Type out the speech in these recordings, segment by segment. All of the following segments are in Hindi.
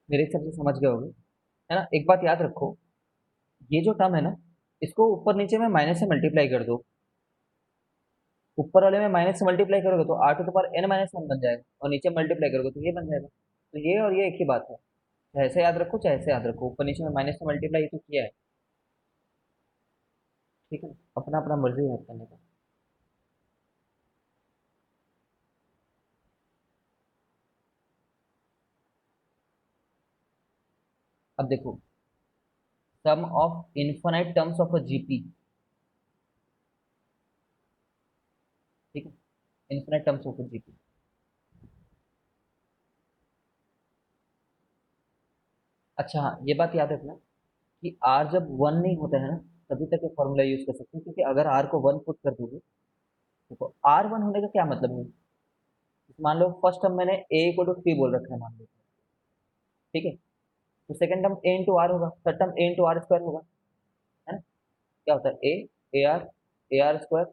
मेरे हिसाब से समझ गए होगे, है ना। एक बात याद रखो, ये जो टर्म है ना, इसको ऊपर नीचे में माइनस से मल्टीप्लाई कर दो। ऊपर वाले में माइनस से मल्टीप्लाई करोगे तो R to the power N minus one बन जाएगा, और नीचे मल्टीप्लाई करोगे तो ये बन जाएगा। तो ये और ये एक ही बात है। चाहे ऐसे याद रखो चाहे ऐसे याद रखो, ऊपर नीचे में माइनस से मल्टीप्लाई तो किया है। ठीक है, अपना अपना मर्जी याद करने का। अब देखो, sum of infinite terms of a GP. ठीक है, infinite terms of a GP. अच्छा हाँ, ये बात याद रखना कि आर जब वन नहीं होता है ना, तभी तक ये फॉर्मूला यूज कर सकते हैं, क्योंकि अगर आर को वन पुट कर दोगे, देखो आर वन होने का क्या मतलब है। मान लो फर्स्ट टर्म मैंने ए इक्वल टू थ्री बोल रखा है, मान लो। ठीक है, तो second term A into R होगा, third term A into R square होगा, है ना। क्या होता है, A R square,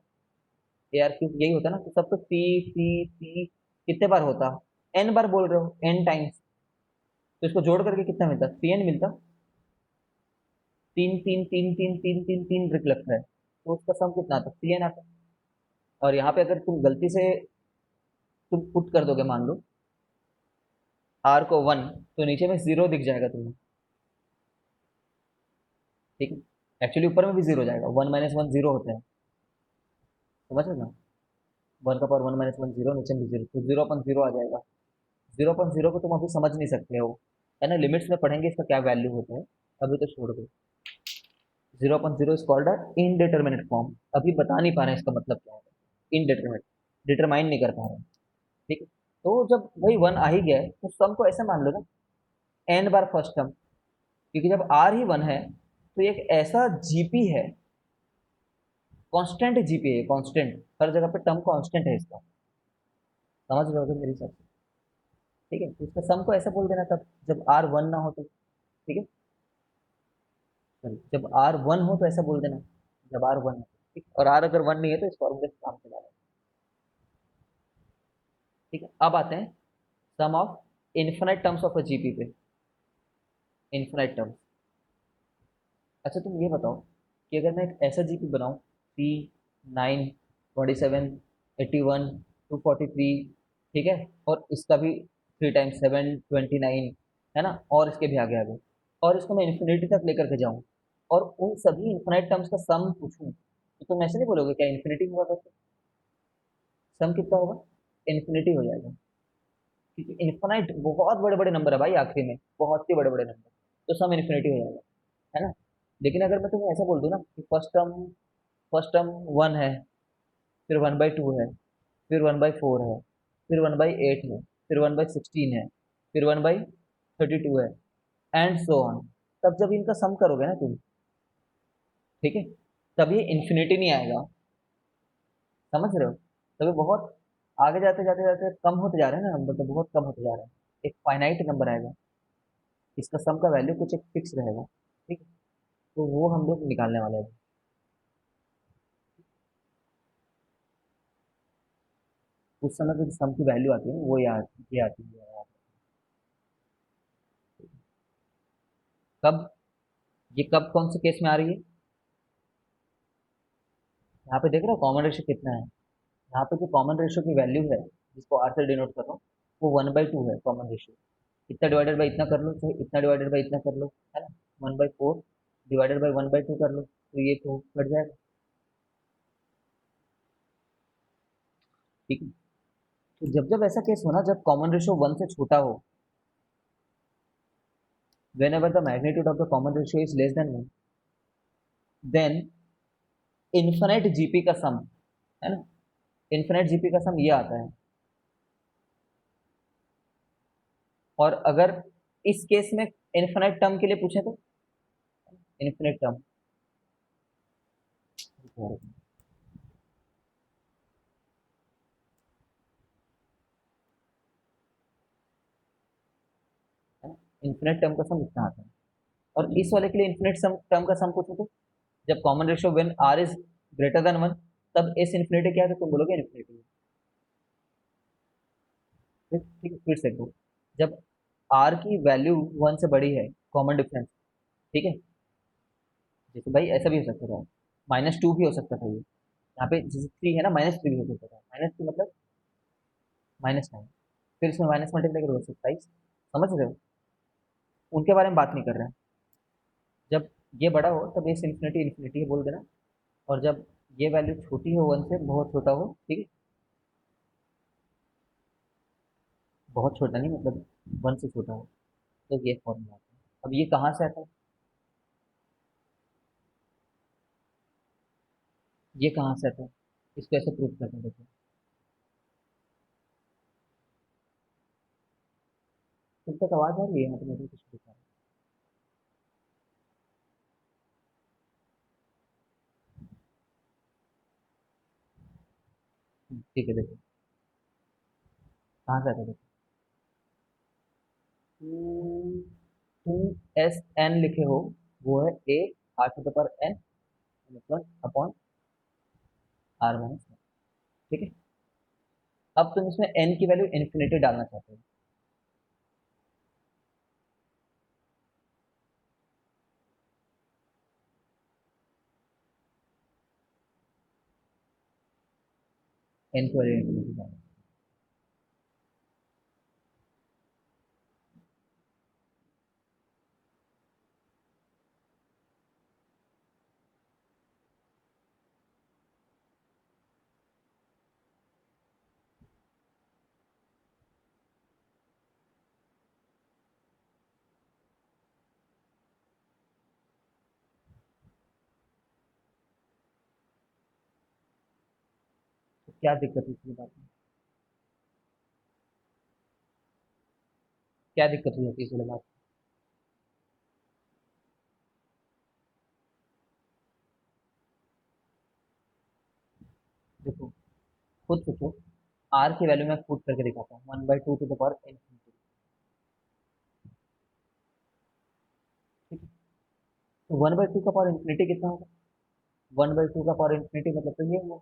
A R cube, यही होता है ना। तो सब तो पी सी पी कितने बार होता, एन बार बोल रहे हो, एन टाइम्स। तो इसको जोड़ करके कितना मिलता, सी एन मिलता। तीन तीन तीन तीन तीन तीन तीन ब्रिक लगता है, तो उसका सम कितना आता, सी एन आता। और यहाँ पे अगर तुम गलती से तुम पुट कर दोगे, मान लो आर को वन, तो नीचे में जीरो दिख जाएगा तुम्हें। ठीक है, एक्चुअली ऊपर में भी जीरो जाएगा, वन माइनस वन जीरो होता है, समझ रहे हो ना। वन का power one minus one zero, नीचे में जीरो, तो जीरो अपन जीरो आ जाएगा। जीरो अपन जीरो को तुम अभी समझ नहीं सकते हो, है ना। लिमिट्स में पढ़ेंगे इसका क्या वैल्यू होता है, अभी तो छोड़ दो। Zero upon zero is called indeterminate form. अभी बता नहीं पा रहे हैं इसका मतलब क्या है, इनडिटर्मिनेट, डिटरमाइन नहीं कर पा रहे हैं। ठीक है, तो जब वही वन आ ही गया है, तो सम को ऐसे मान लो ना, एन बार फर्स्ट टर्म, क्योंकि जब आर ही वन है तो ये एक ऐसा जीपी है, कांस्टेंट जीपी है, कांस्टेंट, हर जगह पे टर्म कांस्टेंट है इसका। समझ रहे हो मेरी हिसाब से। ठीक है, तो इसका सम को ऐसा बोल देना तब, जब आर वन ना हो तो। ठीक है, चलो, जब आर वन हो तो ऐसा बोल देना, जब आर वन हो। ठीक, और आर अगर वन नहीं है तो इस फॉर्मूले से काम चला लेना। ठीक है, अब आते हैं sum of infinite terms of a GP पे। Infinite terms. अच्छा तुम ये बताओ कि अगर मैं एक ऐसा जीपी बनाऊं, 3, 9, 27, 81, 243, ठीक है, और इसका भी 3 टाइम्स 7, 29, है ना, और इसके भी आगे आगे, और इसको मैं इन्फिनिटी तक लेकर के जाऊं, और उन सभी इन्फिनाइट टर्म्स का सम पूछूं, तो तुम ऐसे नहीं बोलोगे क्या इन्फिनिटी होगा करके। सम कितना होगा, इन्फिनिटी हो जाएगा, क्योंकि इन्फिनाइट बहुत बड़े बड़े नंबर है भाई, आखिरी में बहुत ही बड़े बड़े नंबर, तो सम इन्फिनिटी हो जाएगा, है ना। लेकिन अगर मैं तुम्हें ऐसा बोल दूं ना कि फर्स्ट टर्म वन है, फिर 1/2 है, फिर 1/4 है, फिर 1/8 है, फिर 1/16 है, फिर 1/32 है, एंड सो ऑन, तब जब इनका सम करोगे ना तुम, ठीक है, तब ये इन्फिनिटी नहीं आएगा। समझ रहे हो, तभी बहुत आगे जाते जाते जाते कम होते जा रहे हैं ना नंबर, तो बहुत कम होते जा रहे हैं, एक फाइनाइट नंबर आएगा, इसका सम का वैल्यू कुछ एक फिक्स रहेगा। ठीक है, तो वो हम लोग निकालने वाले हैं। उस समय पे जो सम की वैल्यू आती है ना, वो ये आती है। कब, ये कब कौन से केस में आ रही है, यहाँ पे देख रहे हो कॉमन रेशियो कितना है। यहाँ पे जो कॉमन रेशियो की वैल्यू है, जिसको आर से डिनोट कर रहा हूँ, वो 1/2 है कॉमन रेशियो। इतना डिवाइडेड बाई इतना कर लो, चाहे इतना डिवाइडेड बाई इतना कर लो, है ना। 1/4 डिवाइडेड बाई 1/2 कर लो, तो ये तो कट जाएगा। ठीक है, तो जब जब ऐसा केस हो ना, जब कॉमन रेशियो वन से छोटा हो, whenever the magnitude of the common ratio is less than one, then infinite GP का सम, है ना, इन्फिनाइट जीपी का सम ये आता है। और अगर इस केस में इन्फिनाइट टर्म के लिए पूछे तो, इन्फिनिट टर्म, इन्फिनिट टर्म का सम इतना आता है। और इस वाले के लिए इन्फिनिट सम टर्म का सम पूछो तो, जब common ratio when R is greater than one, तब एस इन्फिनिटी क्या है, तो तुम बोलोगे इन्फिनिटी। ठीक ठीक, फिर से देखो, जब आर की वैल्यू 1 से बड़ी है, कॉमन डिफरेंस, ठीक है। जैसे भाई ऐसा भी हो सकता था, -2 भी हो सकता था ये, यहाँ पे जैसे 3 है ना, -3 भी हो सकता था, -3 मतलब -9, फिर इसमें माइनस मल्टीप्लाई करो 27, समझ रहे हो। उनके बारे में बात नहीं कर रहे हैं। जब ये बड़ा हो तब ये इन्फिनिटी इन्फिनिटी बोल देना, और जब ये वैल्यू छोटी हो 1 से, बहुत छोटा हो, ठीक है, बहुत छोटा नहीं मतलब 1 से छोटा हो, तो ये फॉर्मूला आता है। अब ये कहाँ से आता है, ये कहाँ से आता है, इसको ऐसे प्रूफ करते हैं, देखो। तुम तक आवाज आ रही है, मतलब मुझे कुछ दिखा रहा है। ठीक है, देखो कहाँ से आता है, देखो। टू एस एन लिखे हो, वो है A R to the power N मतलब अपॉन आर माइनस, ठीक है। अब तुम इसमें एन की वैल्यू इन्फिनिटी डालना चाहते हो, एन की वैल्यू इन्फिनिटी डालना। तो क्या दिक्कत है इसकी बात में, क्या दिक्कत हो जाती है इस वाले बात में? देखो, खुद सोचो, आर की वैल्यू मैं पुट करके दिखाता हूँ, 1/2 टू द पावर इन्फिनिटी, ठीक है। तो 1/2 का पावर इन्फिनिटी कितना होगा, 1/2 का पावर इन्फिनिटी मतलब तो ये हुआ,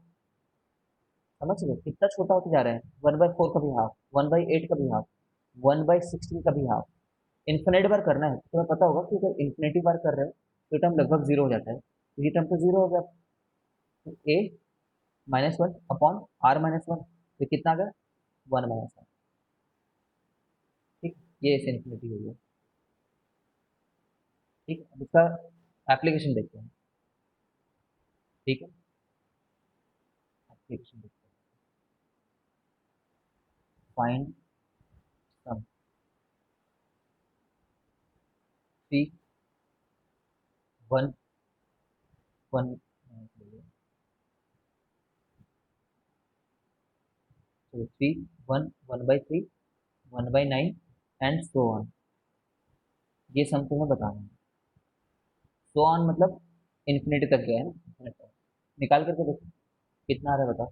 समझ रहे हो कितना छोटा होते जा रहा है। 1/4 का भी हाफ, 1/8 का भी हाफ, 1/16 का भी हाफ, इन्फिनिटी बार करना है तो तुम्हें पता होगा कि अगर इन्फिनिटी बार कर रहे हो तो ये टर्म लगभग जीरो हो जाता है, तो ये टर्म तो जीरो हो गया। तो ए -1 अपॉन आर -1, तो कितना आ गया, 1 - 1, ठीक। ये इस इन्फिनिटी हो गया, ठीक है। अब इसका एप्लीकेशन देखते हैं, ठीक है। एप्लीकेशन देखते हैं, find sum, three one one, तो 3 1 1/3 1/9 एंड सो ऑन, ये सम तुम्हें बताना है। सो ऑन मतलब इन्फिनिटी तक गया है ना, infinity तक। निकाल करके देखो कितना आ रहा है, बताओ,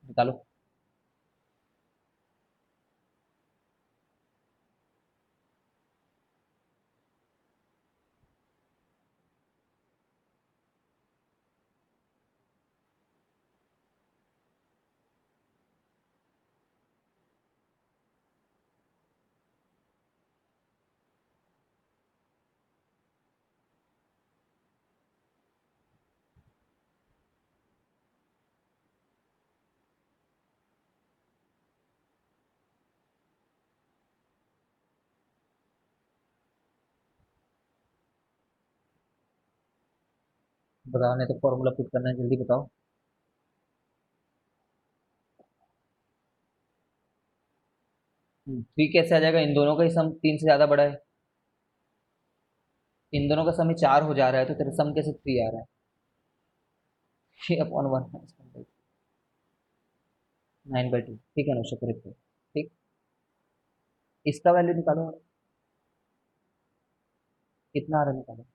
निकालो। बताओ, नहीं तो फॉर्मूला पुट करना है, जल्दी बताओ। 3 कैसे आ जाएगा, इन दोनों का ही सम 3 से ज्यादा बड़ा है, इन दोनों का सम ही 4 हो जा रहा है, तो तेरा सम कैसे 3 आ रहा है, 3/1 9/2, ठीक है ना, उससे करेक्ट है, ठीक। इसका वैल्यू निकालो, कितना आ रहा है, निकालो।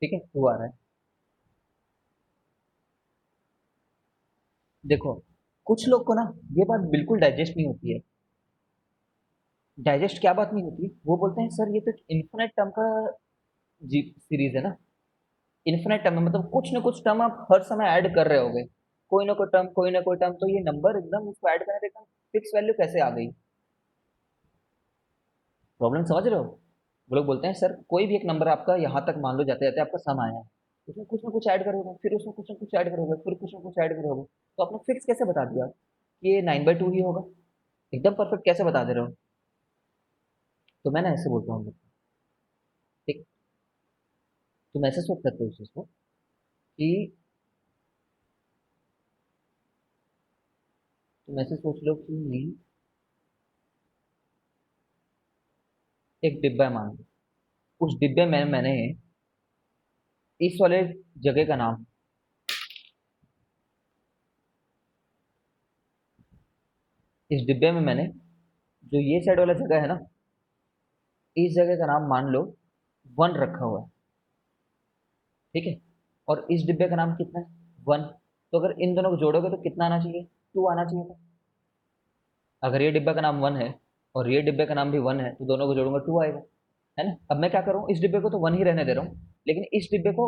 ठीक है, 2 आ रहा है। देखो, कुछ लोग को ना ये बात बिल्कुल डाइजेस्ट नहीं होती है। डाइजेस्ट क्या बात नहीं होती, वो बोलते हैं सर ये तो इन्फिनेट टर्म का जी सीरीज है ना। इन्फिनेट टर्म है मतलब कुछ ना कुछ टर्म आप हर समय ऐड कर रहे होगे, कोई ना कोई टर्म, कोई ना कोई टर्म, तो ये नंबर एकदम उसको ऐड करने पे एकदम फिक्स वैल्यू कैसे आ गई। प्रॉब्लम समझ रहे हो। वो लोग बोलते हैं सर कोई भी एक नंबर आपका यहाँ तक मान लो जाते जाते आपका सम आया है, उसमें कुछ ना कुछ ऐड करोगे, फिर उसमें कुछ ना कुछ ऐड करोगे, फिर कुछ ना कुछ ऐड करोगे, तो आपने फिक्स कैसे बता दिया कि ये 9/2 ही होगा। एकदम परफेक्ट कैसे बता दे रहे हो। तो मैं ना ऐसे बोलता हूँ, ठीक, तुम ऐसे सोच सकते हो इस चीज को कि तुम ऐसे सोच लो कि एक डिब्बा है मान लो, उस डिब्बे में मैंने इस वाले जगह का नाम, इस डिब्बे में मैंने जो ये साइड वाला जगह है ना, इस जगह का नाम मान लो 1 रखा हुआ है। ठीक है, और इस डिब्बे का नाम कितना है, 1। तो अगर इन दोनों को जोड़ोगे तो कितना आना चाहिए, 2 आना चाहिए था। अगर ये डिब्बे का नाम 1 है और ये डिब्बे का नाम भी 1 है, तो दोनों को जोड़ूंगा 2 आएगा, है ना। अब मैं क्या करूँ, इस डिब्बे को तो 1 ही रहने दे रहा हूँ, लेकिन इस डिब्बे को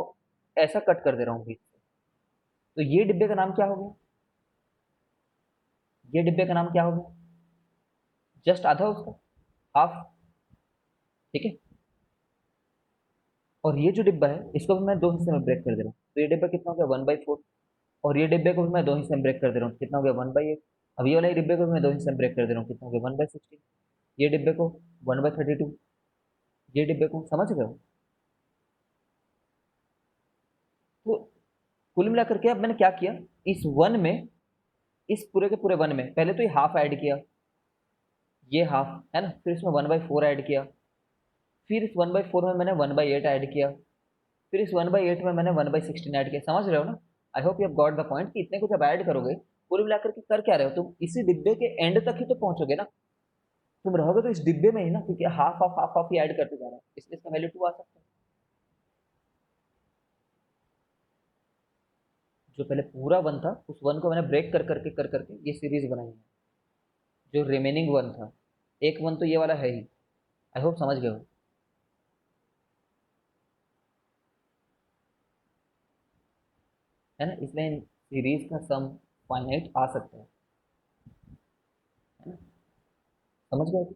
ऐसा कट कर दे रहा हूँ बीच से। तो ये डिब्बे का नाम क्या हो गया, ये डिब्बे का नाम क्या हो गया, जस्ट आधा उसका, हाफ। ठीक है, और ये जो डिब्बा है इसको भी मैं दो हिस्से में ब्रेक कर दे रहा हूँ, तो ये डिब्बा कितना हो गया, 1/4। और ये डिब्बे को भी मैं दो हिस्से में ब्रेक कर दे रहा हूँ, कितना हो गया, 1/8। अब ये वाले डिब्बे को भी मैं दो हिस्से में ब्रेक कर दे रहा हूँ, कितना हो गया, 1/16। ये डिब्बे को 1/32। ये डिब्बे को, समझ गए हो। तो कुल मिलाकर के अब मैंने क्या किया, इस वन में, इस पूरे के पूरे वन में पहले तो ये हाफ ऐड किया, ये हाफ, है ना, फिर इसमें 1/4 ऐड किया, फिर इस 1/4 में मैंने 1/8 ऐड किया, फिर इस 1/8 में मैंने 1/16 ऐड किया। समझ रहे हो ना। I hope you have got the point कि इतने कुछ अब ऐड करोगे, कुल मिलाकर के कर क्या रहे हो तुम, इसी डिब्बे के एंड तक ही तो पहुंचोगे ना। तुम रहोगे तो इस डिब्बे में ही ना, क्योंकि हाफ हाफ हाफ हाफ ही ऐड करते जा रहा है, इसलिए इसका वैल्यू 2 आ सकता है। जो पहले पूरा वन था, उस वन को मैंने ब्रेक कर करके ये सीरीज बनाई है। जो रिमेनिंग वन था, एक वन तो ये वाला है ही। आई होप समझ गए हो, है ना। इसलिए सीरीज का सम फाइनाइट आ सकता है ना। समझ गए हो?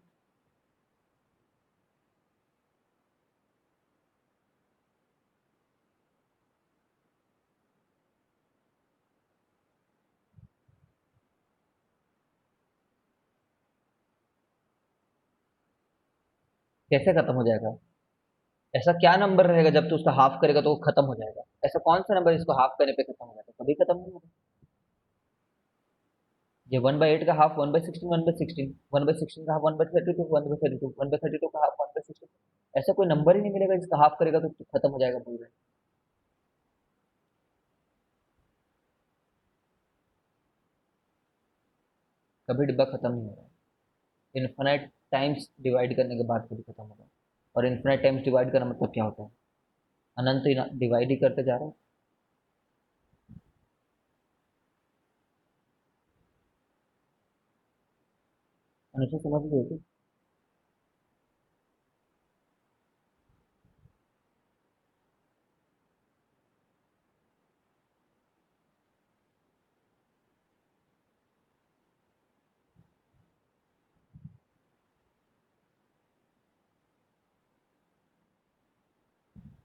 कैसे खत्म हो जाएगा, ऐसा क्या नंबर रहेगा जब तू उसका हाफ करेगा तो वो खत्म हो जाएगा। ऐसा कौन सा नंबर इसको हाफ करने पे खत्म हो जाएगा, कभी खत्म नहीं होगा। ये 1/8 का हाफ 1/16, 1/16, 1/16 का हाफ 1/32, 1/32, 1/32 का हाफ 1/16। ऐसा कोई नंबर ही नहीं मिलेगा जिसका हाफ करेगा तो खत्म हो जाएगा पूरा। कभी डिब्बा खत्म नहीं होगा, इन्फिनाइट टाइम्स डिवाइड करने के बाद कभी खत्म होगा। और इन्फिनाइट टाइम्स डिवाइड करना मतलब क्या होता है, अनंत डिवाइड ही करते जा रहा है। अनुसार समझ गए।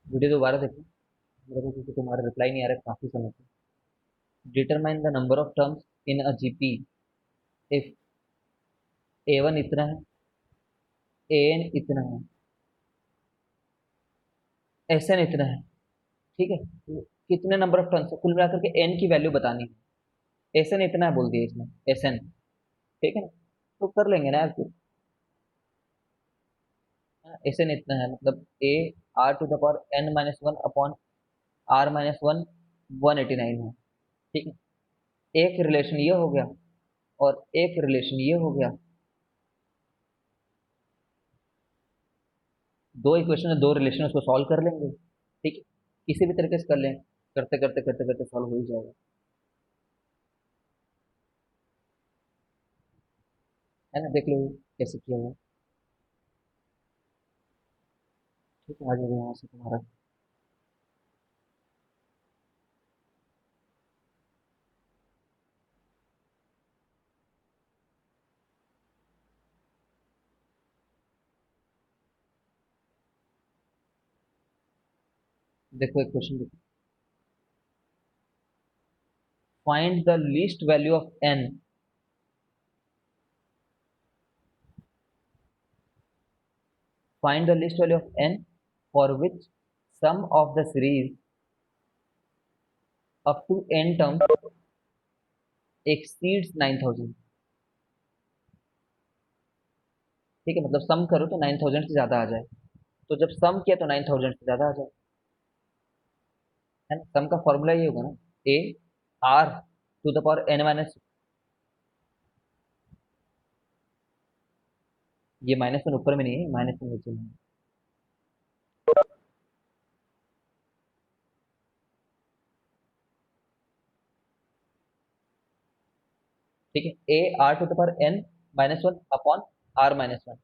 वीडियो दोबारा देखो, मेरे को क्योंकि तुम्हारा रिप्लाई नहीं आ रहा है काफी समय से। Determine the number of terms in a GP if A1 इतना है, AN इतना है, SN इतना है। ठीक है, तो कितने नंबर ऑफ टर्म्स, कुल मिलाकर के n की वैल्यू बतानी है। SN इतना है बोल दिया इसमें, SN। ठीक है ना, तो कर लेंगे ना यार फिर। SN इतना है मतलब AR⁻n−1 अपॉन R−1 189 है। ठीक है, एक रिलेशन ये हो गया, और एक रिलेशन ये हो गया। दो इक्वेशन है, दो रिलेशन उसको सॉल्व कर लेंगे। ठीक है, किसी भी तरीके से कर लें, करते करते करते करते सॉल्व हो ही जाएगा। है ना, देख लो कैसे किया हुआ है। ठीक है, आ जाएगा यहाँ से तुम्हारा। देखो एक क्वेश्चन देखो, find the least value of N, find the least value of N for which sum of the series up to N terms exceeds 9000। ठीक है, मतलब सम करो तो 9000 से ज्यादा आ जाए। तो जब सम किया तो 9000 से ज्यादा आ जाए। है ना, सम का फॉर्मूला ये होगा ना, A R to the power N minus, ये -1 ऊपर में नहीं है, -1 नीचे में है। ठीक है, A R to the power N -1 upon R -1।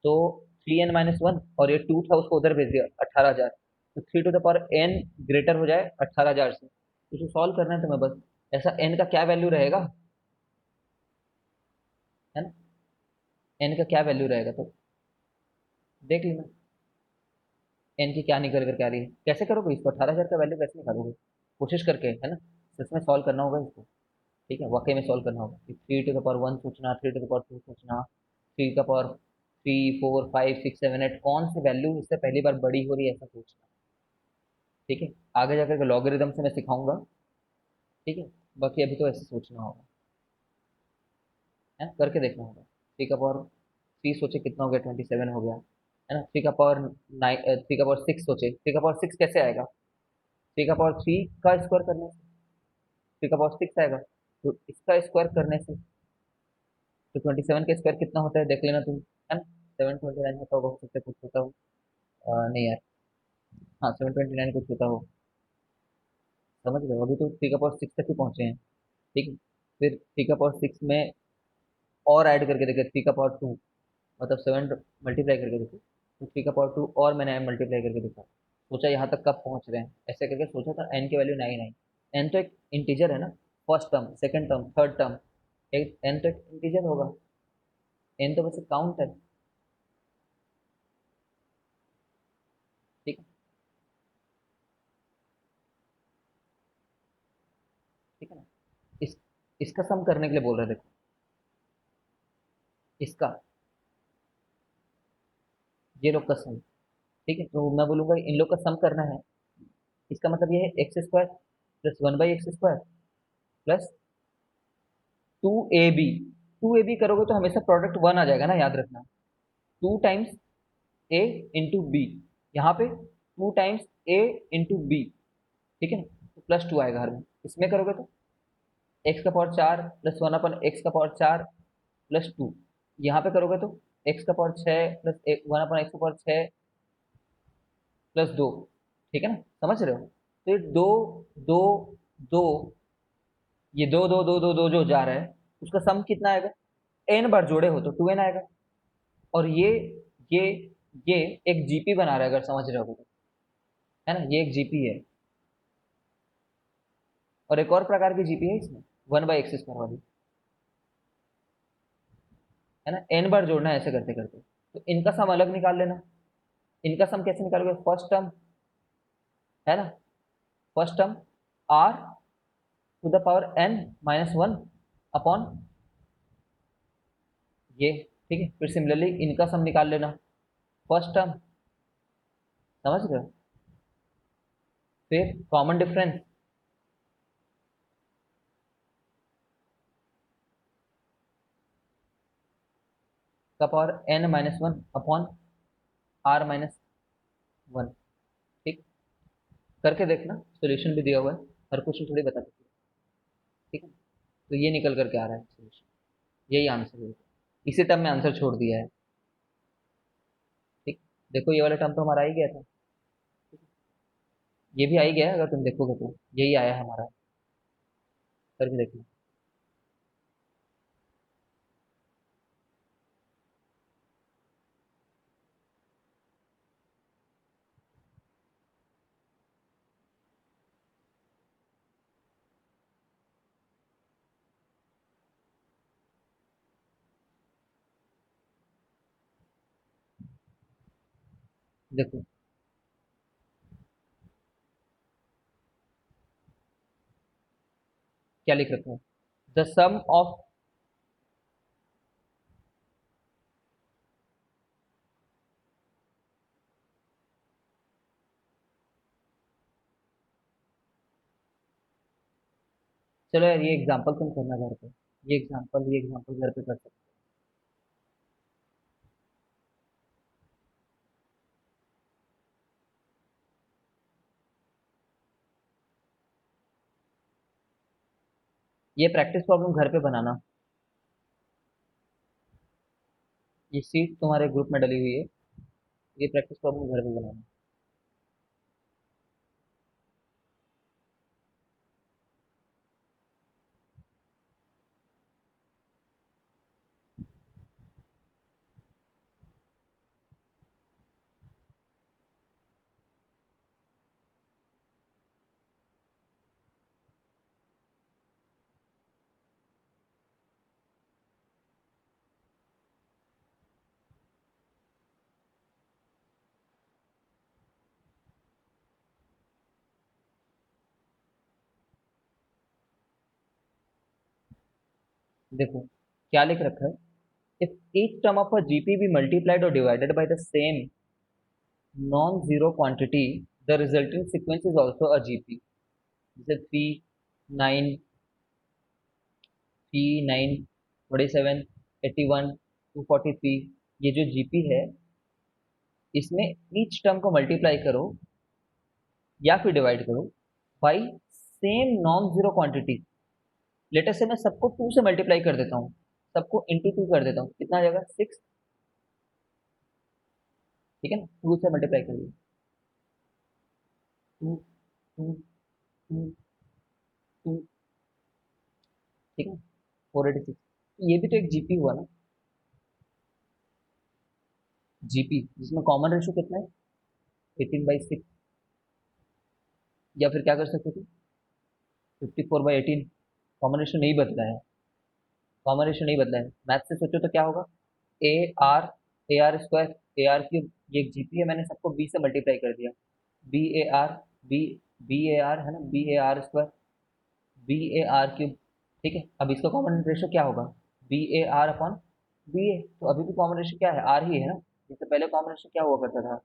तो 3n-1, और ये 2 था, उसको उधर भेज दिया 18,000। तो 3 to the power N greater हो जाए 18,000 से, तो इसे सॉल्व करना है तुम्हें बस। ऐसा एन का क्या वैल्यू रहेगा, है ना, एन का क्या वैल्यू रहेगा तो देख लेना, एन की क्या निकल कर के आ रही है। कैसे करोगे इसको, 18,000 का वैल्यू कैसे निकालोगे, कोशिश करके, है ना, सच में सॉल्व करना होगा इसको। ठीक है, वाकई में सॉल्व करना होगा कि 3 टू द पावर 1 सोचना, 3 टू द पावर 2 सोचना, 3 का पावर 3 4 5 6 7 8 कौन सी वैल्यू इससे पहली बार बड़ी हो रही है ऐसा सोचना। ठीक है, आगे जाकर के लॉगरिदम से मैं सिखाऊंगा। ठीक है, बाकी अभी तो ऐसे सोचना होगा, है ना, करके देखना होगा। 3 का पावर 3 सोचे कितना हो गया, 27 हो गया। है ना, 3 का पावर 9, 3 का पावर 6 सोचे, 3 का पावर 6 कैसे आएगा, 3 का पावर 3 का स्क्वायर करने से 3 का पावर 6 आएगा। तो इसका स्क्वायर करने से तो 27 का स्क्वायर कितना होता है देख लेना तुम, है ना, 729 होता होगा, हो सकता है कुछ होता हो। नहीं यार, हाँ 729 कुछ होता हो। समझ गए, अभी तो 3 का पावर 6 तक ही पहुंचे हैं। ठीक है, फिर 3 का पावर 6 में और ऐड करके देखे 3 का पावर 2, मतलब 7 मल्टीप्लाई करके देखो, तो 3 का पावर 2 और मैंने मल्टीप्लाई करके देखा, सोचा यहाँ तक कब पहुंच रहे हैं, ऐसे करके सोचा था। एन की वैल्यू 9 आई। एन तो एक इंटीजर है ना, first term, second term, third term, एक एन तो एक इंटीजर होगा, एन तो बस काउंट है। ठीक है, ठीक है ना, इस इसका सम करने के लिए बोल रहे हैं, देखो इसका, ये लोग का सम। ठीक है, तो मैं बोलूंगा इन लोग का सम करना है। इसका मतलब ये है x² plus 1/x² plus 2ab। 2ab करोगे तो हमेशा प्रोडक्ट 1 आ जाएगा ना, याद रखना। 2 टाइम्स a इंटू बी, यहाँ पे 2 टाइम्स a इंटू बी। ठीक है ना, तो +2 आएगा हर में। इसमें करोगे तो x का पावर 4 प्लस 1/x का पावर 4 +2। यहाँ पे करोगे तो x का पावर 6 प्लस 1/x का पावर 6 +2। ठीक है ना, समझ रहे हो, तो ये दो दो दो, ये दो दो दो दो दो जो जा रहा है, उसका सम कितना आएगा, n बार जोड़े हो तो 2n आएगा। और ये ये एक जीपी बना रहा है, अगर समझ रहे हो तो, है ना, ये एक जीपी है। और एक और प्रकार की जीपी है इसमें, 1/x² वाली, है ना, n बार जोड़ना है ऐसे करते करते। तो इनका सम अलग निकाल लेना। इनका सम कैसे निकालोगे, फर्स्ट टर्म, है ना, फर्स्ट टर्म r⁴n−1 अपॉन ये। ठीक है, फिर सिमिलरली इनका सम निकाल लेना, फर्स्ट टर्म, समझ रहे हो, फिर कॉमन डिफरेंस का पावर n-1 अपॉन r-1। ठीक, करके देखना, सॉल्यूशन भी दिया हुआ है, हर क्वेश्चन थोड़ी बता सकते। ठीक है, तो ये निकल करके आ रहा है सॉल्यूशन, यही आंसर है। इसी टर्म में आंसर छोड़ दिया है। ठीक, देखो ये वाला टर्म तो हमारा आ ही गया था। ये भी आ ही गया है, अगर तुम देखोगे तो यही आया है हमारा, करके देखो। देखो क्या लिख रखा है, द सम ऑफ, चलो यार ये एग्जांपल तुम करना घर पे, ये एग्जांपल घर पे कर सकते हो। ये प्रैक्टिस प्रॉब्लम घर पे बनाना, ये सीट तुम्हारे ग्रुप में डली हुई है, ये प्रैक्टिस प्रॉब्लम घर पे बनाना। देखो क्या लिख रखा है, if each term of a GP be multiplied or divided by the same non-zero quantity, the resulting sequence is also a GP। जैसे 3, 9, 47, 81, 243, ये जो जीपी है, इसमें ईच टर्म को मल्टीप्लाई करो या फिर डिवाइड करो by same non zero quantity. Later से मैं सबको 2 से मल्टीप्लाई कर देता हूँ, सबको इंटू 2 कर देता हूँ, कितना आ जाएगा 6। ठीक है ना, 2 से मल्टीप्लाई कर दिया, 2, 2, 2, 2, ठीक है, 486। ये भी तो एक जीपी हुआ ना, जीपी जिसमें कॉमन रेशियो कितना है, 18/6। या फिर क्या कर सकते थे, 54/18। कॉमन रेशियो नहीं बदला है, कॉमन रेशियो नहीं बदला है, मैथ से सोचो तो क्या होगा, ए आर, AR² AR³ ये एक जीपी है, मैंने सबको बी से मल्टीप्लाई कर दिया, BAR, बी BAR है ना, BAR², BAR³। ठीक है, अब इसका कॉमन रेशियो क्या होगा, BAR/BA। तो अभी भी कॉमन रेशियो क्या है, आर ही है ना, इससे पहले कॉमन रेशियो क्या हुआ करता था,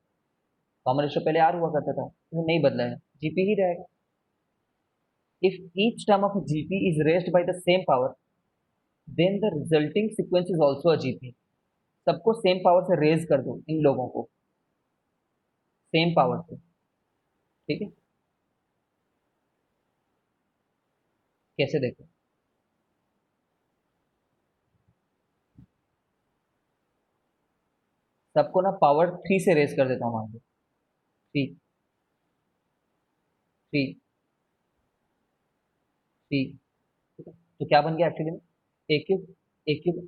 कॉमन रेशियो पहले आर हुआ करता था, तो नहीं बदला है, जीपी ही रहेगा। If each term of GP is raised by the same power, then the resulting sequence is also a GP. सबको सेम पावर से रेज कर दो, इन लोगों को सेम पावर से। ठीक है, कैसे देखो, सबको ना पावर 3 से रेज कर देता हूँ, मान लो 3, 3, 3। ठीक है, तो क्या बन गया एक्चुअली में, ए क्यूब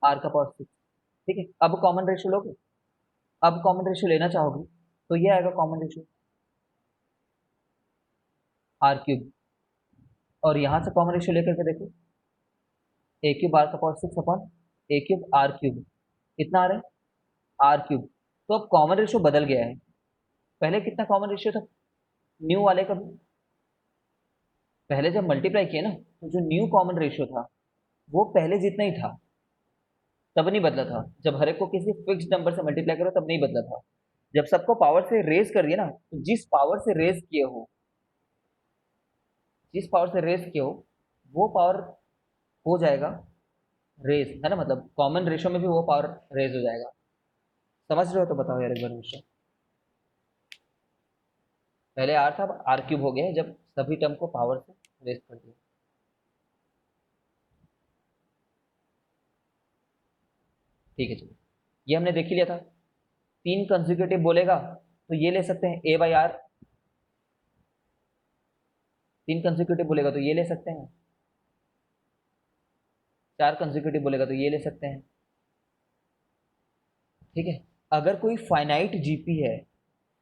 आर का पावर 6। ठीक है, अब कॉमन रेशियो लोगे, अब कॉमन रेशियो लेना चाहोगे तो ये आएगा कॉमन रेशियो, R³ और यहाँ से कॉमन रेशियो लेकर के देखो, A³ आर का पावर 6 अपॉन A³ R³ कितना आ रहा है, R³। तो अब कॉमन रेशियो बदल गया है, पहले कितना कॉमन रेशियो था न्यू वाले का, पहले जब मल्टीप्लाई किया ना, तो जो न्यू कॉमन रेशियो था वो पहले जितना ही था, तब नहीं बदला था। जब हर एक को किसी फिक्स्ड नंबर से मल्टीप्लाई करो तब नहीं बदला था। जब सबको पावर से रेज कर दिया ना, तो जिस पावर से रेज किए हो, जिस पावर से रेज किए हो वो पावर हो जाएगा रेज, है ना, मतलब कॉमन रेशियो में भी वो पावर रेज हो जाएगा। समझ रहे हो तो बताओ यार एक बार मुझे, पहले आर था, अब R³ हो गया है जब सभी टर्म को पावर से रेज कर दिया। ठीक है, चलो ये हमने देख ही लिया था। 3 कंसेक्यूटिव बोलेगा तो ये ले सकते हैं ए बाई आर, 3 कंसेक्यूटिव बोलेगा तो ये ले सकते हैं, 4 कंसेक्यूटिव बोलेगा तो ये ले सकते हैं। ठीक है, अगर कोई फाइनाइट जीपी है,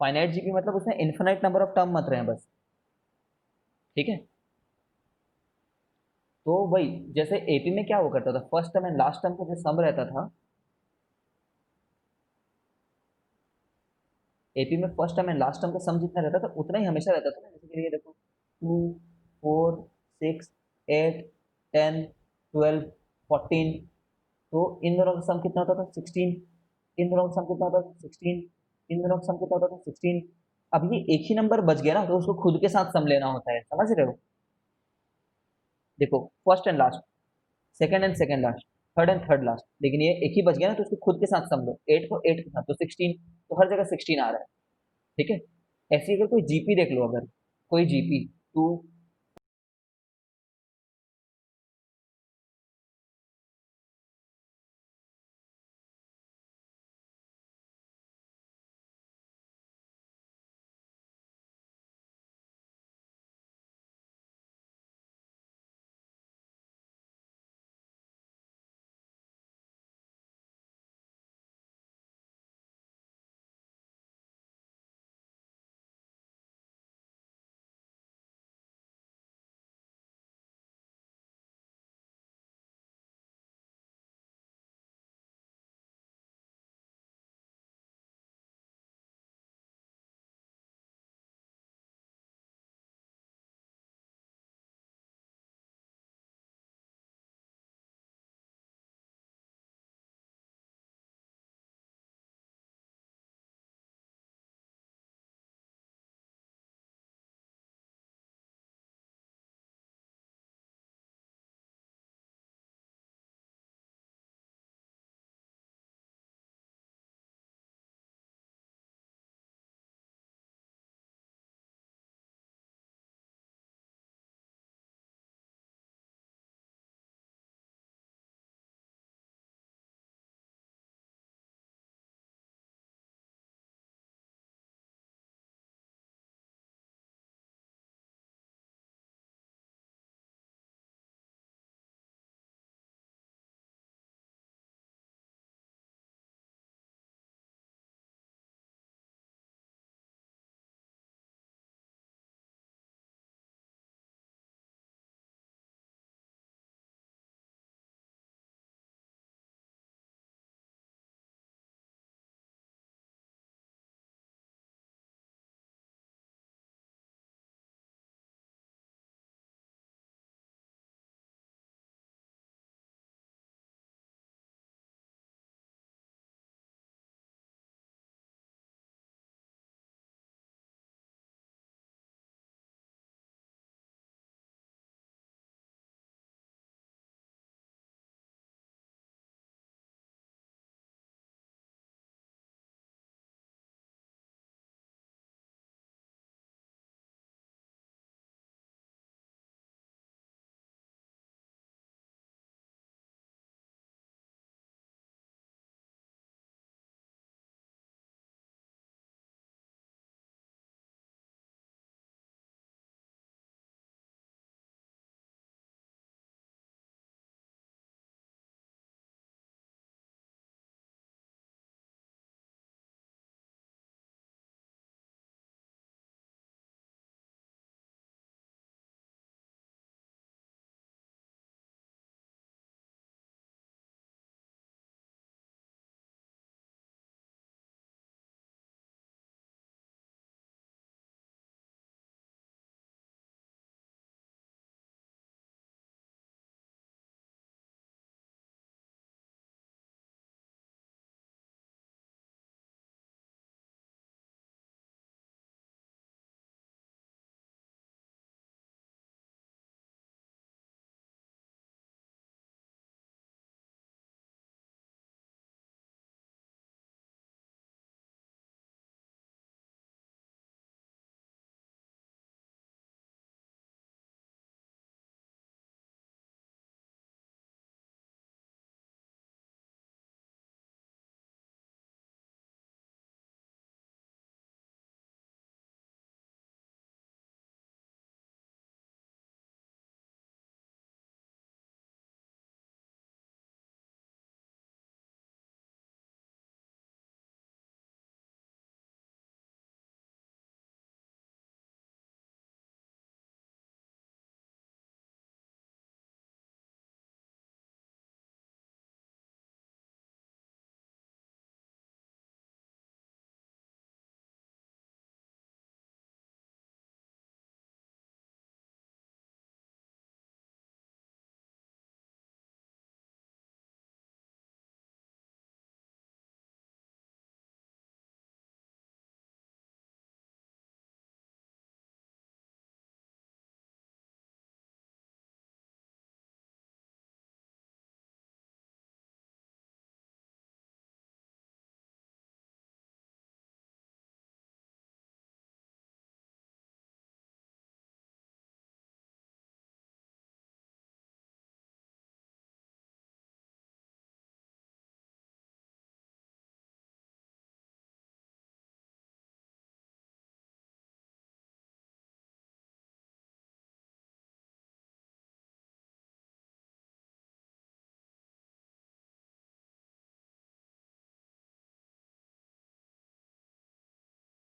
फाइनाइट जीपी मतलब उसमें इन्फिनाइट नंबर ऑफ टर्म मत रहे हैं बस। ठीक है, तो वही जैसे एपी में क्या हुआ करता था, first term and last term का जो सम रहता था, एपी में first term and last term का सम जितना रहता था उतना ही हमेशा रहता था ना। जैसे कि ये देखो 2 4 6 8 10 12 14, तो इन दोनों का सम कितना होता था 16, इन दोनों का सम कितना होता था 16, इन दोनों का सम कितना होता था 16। अब ये एक ही नंबर बच गया ना, तो उसको खुद के साथ सम लेना होता है, समझ रहे हो। देखो first and last, second and second last, third and third last, लेकिन ये एक ही बच गया ना, तो उसको खुद के साथ सम लो, 8 को 8 के साथ तो 16, तो हर जगह 16 आ रहा है। ठीक है, ऐसी अगर कोई जीपी देख लो, अगर कोई जीपी 2